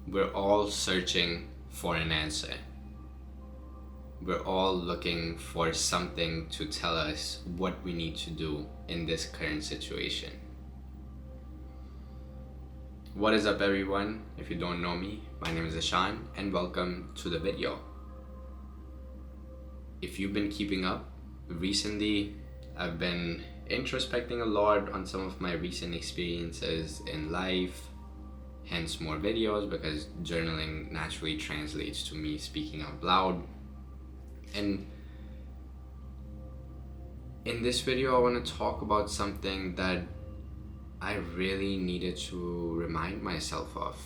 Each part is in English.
We're all searching for an answer. We're all looking for something to tell us what we need to do in this current situation. What is up, everyone? If you don't know me, my name is Ashan and welcome to the video. If you've been keeping up, recently I've been introspecting a lot on some of my recent experiences in life, hence more videos, because journaling naturally translates to me speaking out loud. And in this video I want to talk about something that I really needed to remind myself of.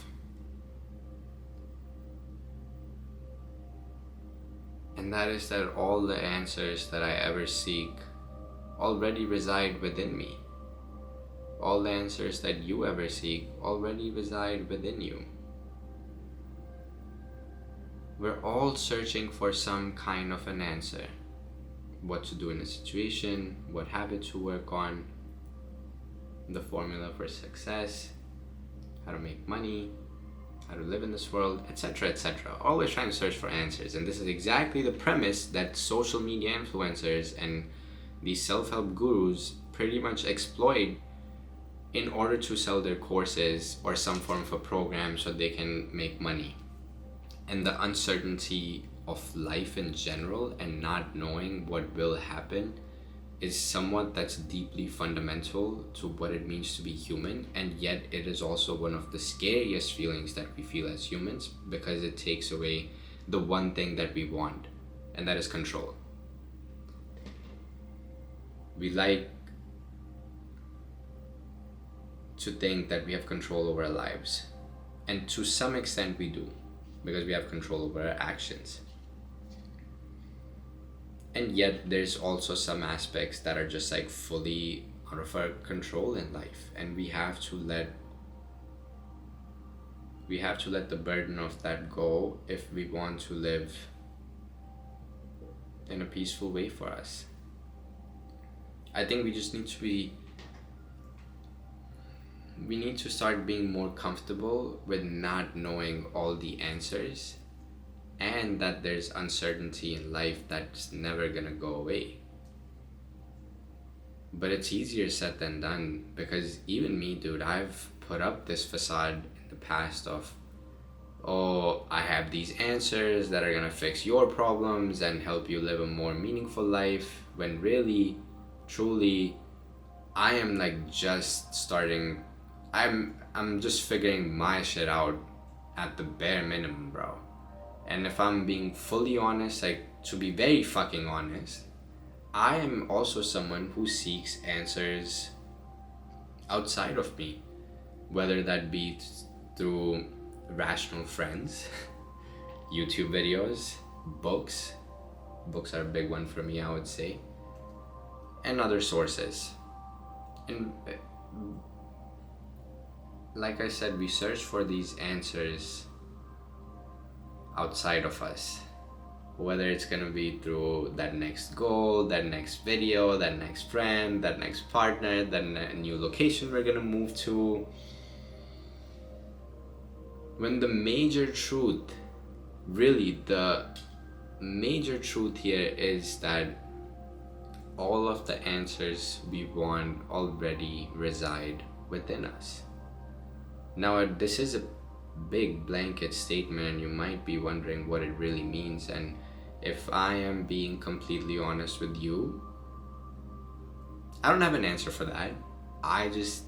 And that is that all the answers that I ever seek already reside within me. All the answers that you ever seek already reside within you. We're all searching for some kind of an answer. What to do in a situation, what habit to work on, the formula for success, how to make money, how to live in this world, etc., etc. Always trying to search for answers. And this is exactly the premise that social media influencers and these self-help gurus pretty much exploit in order to sell their courses or some form of a program so they can make money. And the uncertainty of life in general and not knowing what will happen is somewhat that's deeply fundamental to what it means to be human, and yet it is also one of the scariest feelings that we feel as humans, because it takes away the one thing that we want, and that is control. We like to think that we have control over our lives, and to some extent we do, because we have control over our actions. And yet there's also some aspects that are just like fully out of our control in life, and we have to let the burden of that go if we want to live in a peaceful way for us. I think we just need to start being more comfortable with not knowing all the answers, and that there's uncertainty in life that's never gonna go away. But it's easier said than done, because even me, dude, I've put up this facade in the past of, oh, I have these answers that are gonna fix your problems and help you live a more meaningful life, when really, truly, I am like just starting, I'm just figuring my shit out at the bare minimum, bro. And if I'm being fully honest, like to be very fucking honest, I am also someone who seeks answers outside of me, whether that be through rational friends, YouTube videos, books. Books are a big one for me, I would say, and other sources. And like I said, we search for these answers outside of us, whether it's gonna be through that next goal, that next video, that next friend, that next partner, that new location we're gonna move to, when the major truth, really the major truth here is that all of the answers we want already reside within us. Now, this is a big blanket statement, and you might be wondering what it really means. And if I am being completely honest with you, I don't have an answer for that. I just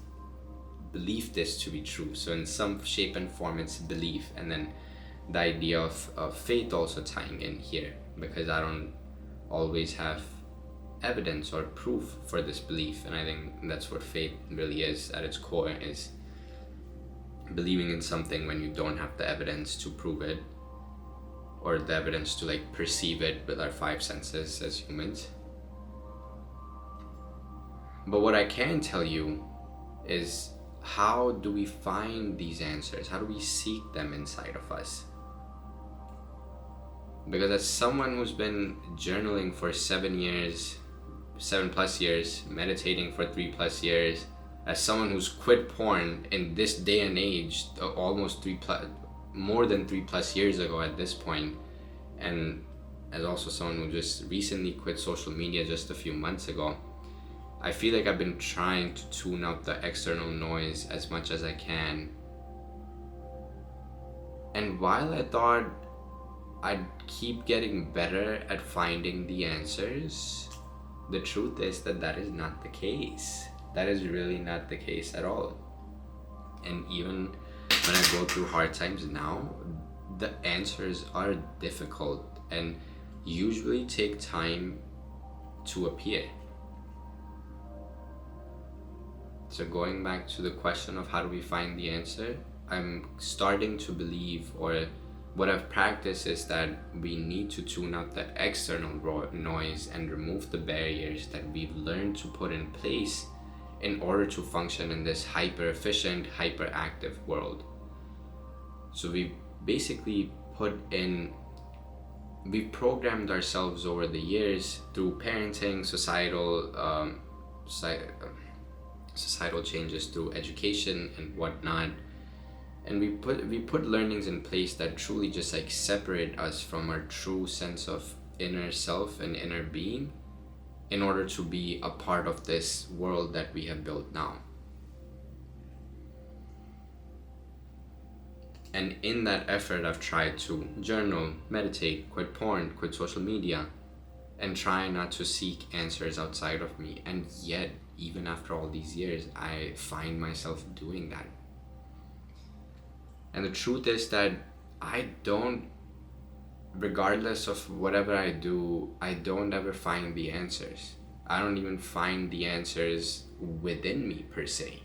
believe this to be true. So in some shape and form, it's belief, and then the idea of faith also tying in here, because I don't always have evidence or proof for this belief. And I think that's what faith really is at its core, is believing in something when you don't have the evidence to prove it, or the evidence to like perceive it with our five senses as humans. But what I can tell you is, how do we find these answers? How do we seek them inside of us? Because as someone who's been journaling for 7 plus years, meditating for 3+ years, as someone who's quit porn in this day and age, almost more than 3+ years ago at this point, and as also someone who just recently quit social media just a few months ago, I feel like I've been trying to tune out the external noise as much as I can. And while I thought I'd keep getting better at finding the answers, the truth is that that is not the case. That is really not the case at all. And even when I go through hard times now, the answers are difficult and usually take time to appear. So going back to the question of how do we find the answer, I'm starting to believe, or what I've practiced is that we need to tune out the external noise and remove the barriers that we've learned to put in place in order to function in this hyper efficient, hyperactive world. So we basically we've programmed ourselves over the years through parenting, societal changes, through education and whatnot, and we put learnings in place that truly just like separate us from our true sense of inner self and inner being in order to be a part of this world that we have built now. And in that effort, I've tried to journal, meditate, quit porn, quit social media, and try not to seek answers outside of me. And yet, even after all these years, I find myself doing that. And the truth is that I don't, regardless of whatever I do, I don't ever find the answers. I don't even find the answers within me per se.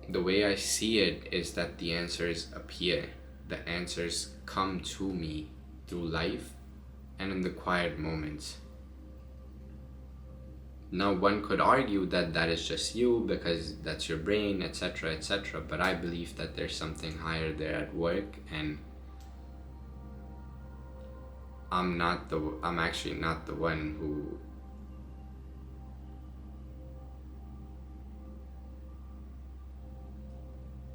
The way I see it is that the answers appear. The answers come to me through life and in the quiet moments. Now, one could argue that that is just you because that's your brain, etc., etc. But I believe that there's something higher there at work, and I'm actually not the one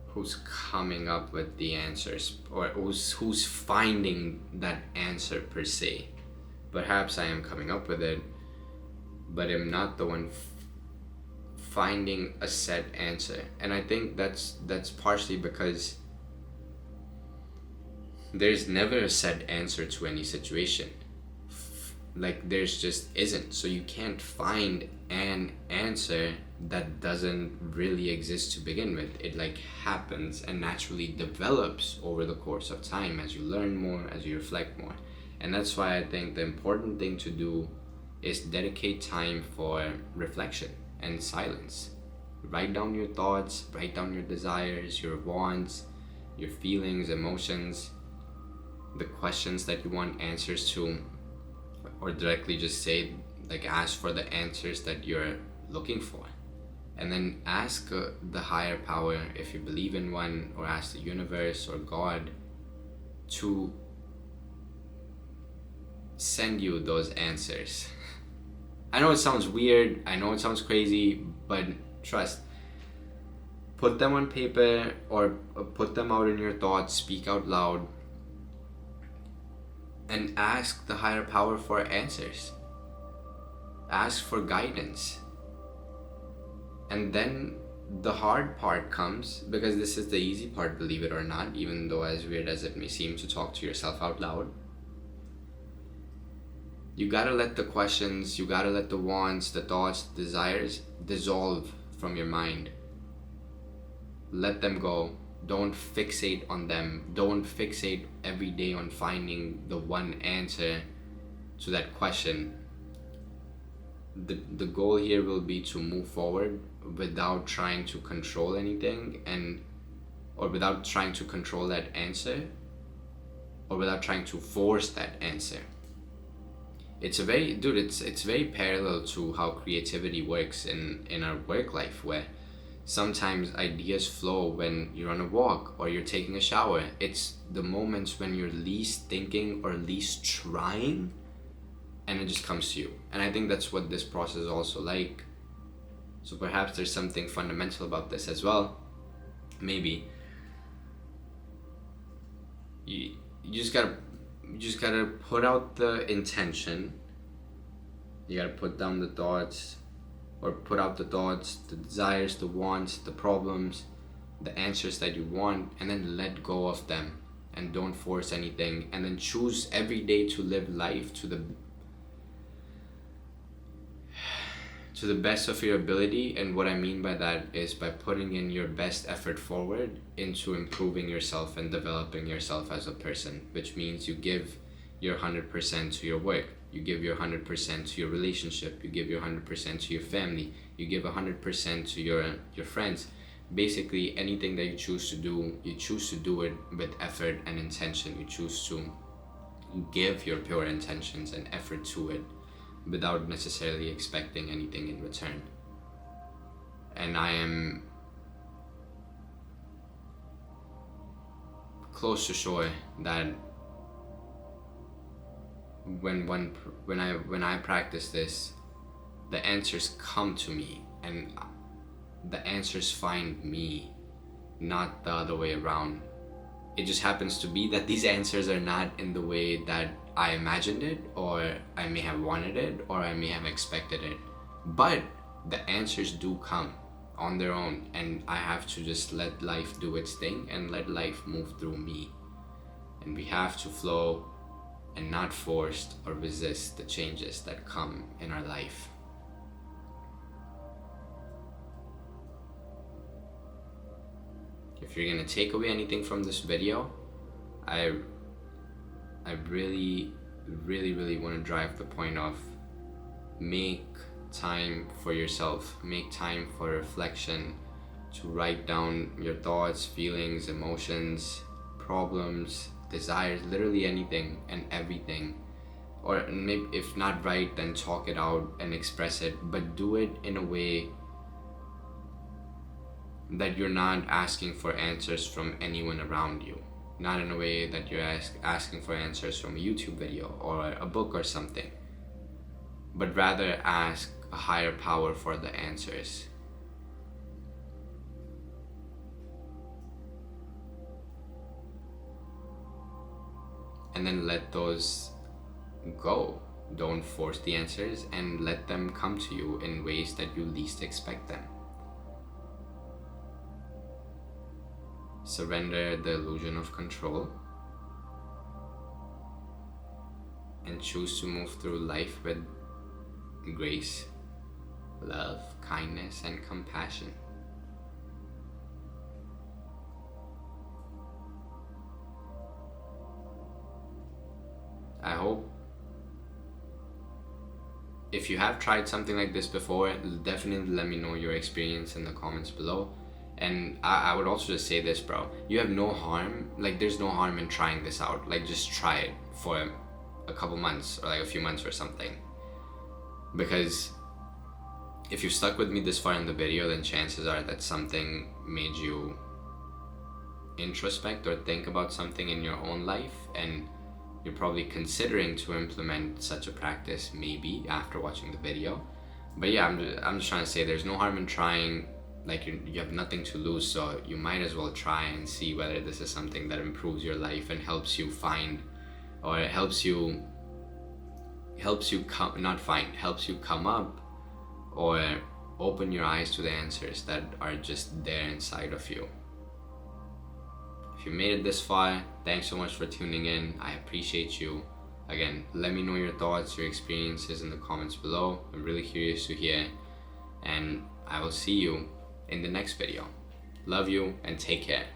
who's coming up with the answers, or who's finding that answer per se. Perhaps I am coming up with it, but I'm not the one finding a set answer. And I think that's partially because there's never a set answer to any situation. Like, there's just isn't. So you can't find an answer that doesn't really exist to begin with. It like happens and naturally develops over the course of time as you learn more, as you reflect more. And that's why I think the important thing to do is dedicate time for reflection and silence. Write down your thoughts, write down your desires, your wants, your feelings, emotions, the questions that you want answers to, or directly just say, like, ask for the answers that you're looking for. And then ask the higher power, if you believe in one, or ask the universe or God to send you those answers. I know it sounds weird, I know it sounds crazy, but trust. Put them on paper or put them out in your thoughts, speak out loud, and ask the higher power for answers. Ask for guidance. And then the hard part comes, because this is the easy part, believe it or not, even though as weird as it may seem to talk to yourself out loud. You gotta let the questions, you gotta let the wants, the thoughts, the desires dissolve from your mind. Let them go. Don't fixate on them. Don't fixate every day on finding the one answer to that question. The goal here will be to move forward without trying to control anything, or without trying to control that answer, or without trying to force that answer. It's very parallel to how creativity works in our work life, where sometimes ideas flow when you're on a walk or you're taking a shower. It's the moments when you're least thinking or least trying, and it just comes to you. And I think that's what this process is also like. So perhaps there's something fundamental about this as well. Maybe. You just gotta put out the intention. You gotta put down the thoughts, or put out the thoughts, the desires, the wants, the problems, the answers that you want, and then let go of them, and don't force anything, and then choose every day to live life to the best of your ability. And what I mean by that is by putting in your best effort forward into improving yourself and developing yourself as a person, which means you give your 100% to your work, you give your 100% to your relationship, you give your 100% to your family, you give 100% to your friends. Basically anything that you choose to do, you choose to do it with effort and intention. You choose to give your pure intentions and effort to it without necessarily expecting anything in return. And I am close to sure that when I practice this, the answers come to me, and the answers find me, not the other way around. It just happens to be that these answers are not in the way that I imagined it, or I may have wanted it, or I may have expected it. But the answers do come on their own, and I have to just let life do its thing and let life move through me. And we have to flow and not force or resist the changes that come in our life. If you're gonna take away anything from this video, I really want to drive the point of make time for yourself, make time for reflection, to write down your thoughts, feelings, emotions, problems, desires, literally anything and everything. Or maybe if not write, then talk it out and express it, but do it in a way that you're not asking for answers from anyone around you. Not in a way that you're asking for answers from a YouTube video or a book or something, but rather ask a higher power for the answers. And then let those go. Don't force the answers, and let them come to you in ways that you least expect them. Surrender the illusion of control and choose to move through life with grace, love, kindness, and compassion. I hope if you have tried something like this before, definitely let me know your experience in the comments below. And I would also just say this, bro, you have no harm, like there's no harm in trying this out. Like just try it for a couple months or like a few months or something. Because if you've stuck with me this far in the video, then chances are that something made you introspect or think about something in your own life, and you're probably considering to implement such a practice maybe after watching the video. But yeah, I'm just trying to say there's no harm in trying. Like you have nothing to lose, so you might as well try and see whether this is something that improves your life and helps you find, or helps you come up, or open your eyes to the answers that are just there inside of you. If you made it this far, thanks so much for tuning in. I appreciate you. Again, let me know your thoughts, your experiences in the comments below. I'm really curious to hear, and I will see you in the next video. Love you and take care.